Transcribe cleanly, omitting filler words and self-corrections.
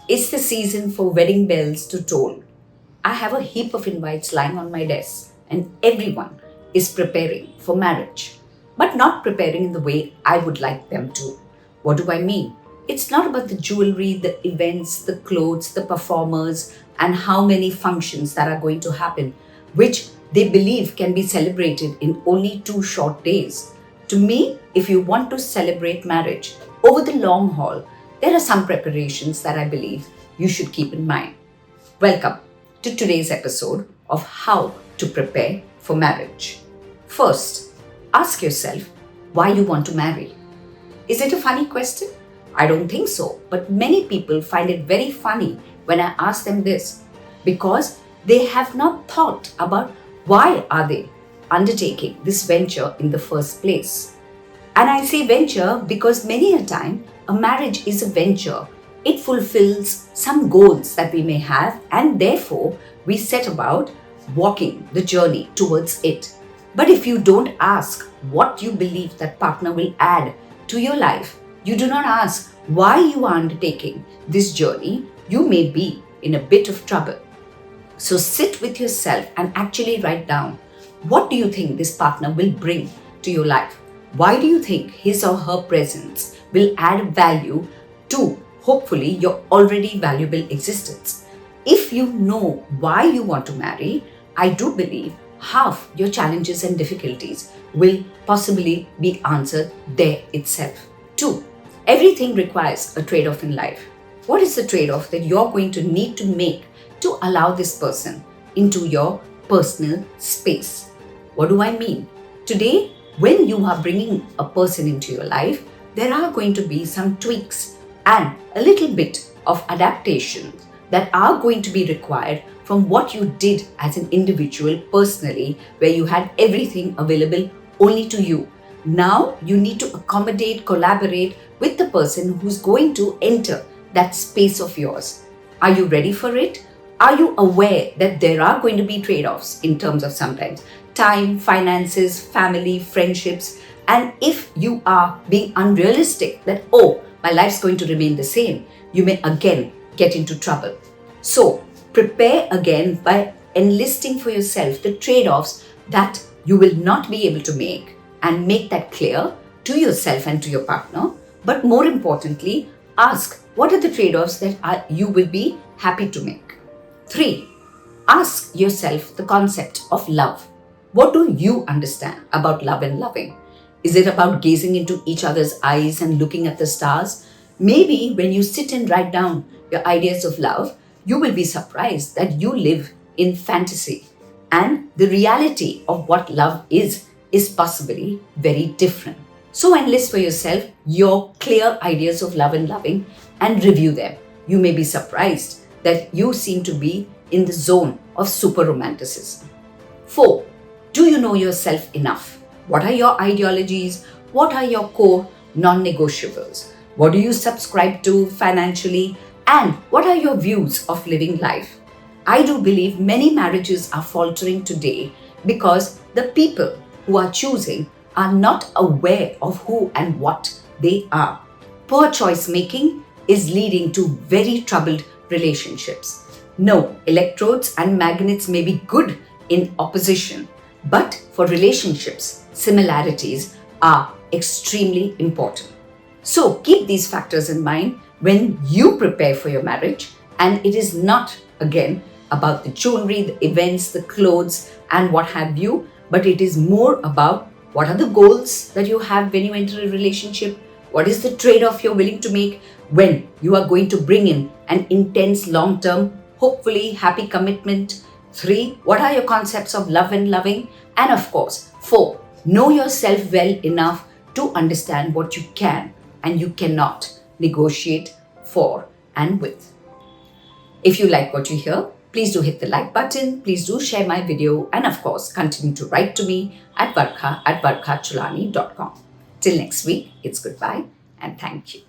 It's the season for wedding bells to toll. I have a heap of invites lying on my desk, and everyone is preparing for marriage, but not preparing in the way I would like them to. What do I mean? It's not about the jewelry, the events, the clothes, the performers, and how many functions that are going to happen, which they believe can be celebrated in only 2 short days. To me, if you want to celebrate marriage over the long haul, there are some preparations that I believe you should keep in mind. Welcome to today's episode of How to Prepare for Marriage. First, ask yourself why you want to marry. Is it a funny question? I don't think so, but many people find it very funny when I ask them this because they have not thought about why are they undertaking this venture in the first place. And I say venture because many a time a marriage is a venture. It fulfills some goals that we may have, and therefore we set about walking the journey towards it. But if you don't ask what you believe that partner will add to your life, you do not ask why you are undertaking this journey, you may be in a bit of trouble. So sit with yourself and actually write down, what do you think this partner will bring to your life? Why do you think his or her presence will add value to hopefully your already valuable existence? If you know why you want to marry, I do believe half your challenges and difficulties will possibly be answered there itself. 2. Everything requires a trade-off in life. What is the trade-off that you're going to need to make to allow this person into your personal space? What do I mean? Today, when you are bringing a person into your life, there are going to be some tweaks and a little bit of adaptation that are going to be required from what you did as an individual personally, where you had everything available only to you. Now you need to accommodate, collaborate with the person who's going to enter that space of yours. Are you ready for it? Are you aware that there are going to be trade-offs in terms of sometimes time, finances, family, friendships? And if you are being unrealistic that, my life's going to remain the same, you may again get into trouble. So prepare again by enlisting for yourself the trade-offs that you will not be able to make, and make that clear to yourself and to your partner. But more importantly, ask what are the trade-offs that you will be happy to make. 3. Ask yourself the concept of love. What do you understand about love and loving? Is it about gazing into each other's eyes and looking at the stars? Maybe when you sit and write down your ideas of love, you will be surprised that you live in fantasy. And the reality of what love is possibly very different. So enlist for yourself your clear ideas of love and loving and review them. You may be surprised that you seem to be in the zone of super romanticism. 4. Do you know yourself enough? What are your ideologies? What are your core non-negotiables? What do you subscribe to financially? And what are your views of living life? I do believe many marriages are faltering today because the people who are choosing are not aware of who and what they are. Poor choice making is leading to very troubled relationships. No, electrodes and magnets may be good in opposition, but for relationships, similarities are extremely important. So keep these factors in mind when you prepare for your marriage, and it is not, again, about the jewelry, the events, the clothes, and what have you, but it is more about what are the goals that you have when you enter a relationship, what is the trade-off you're willing to make when you are going to bring in an intense, long-term, hopefully happy commitment. 3, what are your concepts of love and loving? And of course, 4, know yourself well enough to understand what you can and you cannot negotiate for and with. If you like what you hear, please do hit the like button, please do share my video, and of course, continue to write to me at varkha@varkhacholani.com. Till next week, it's goodbye and thank you.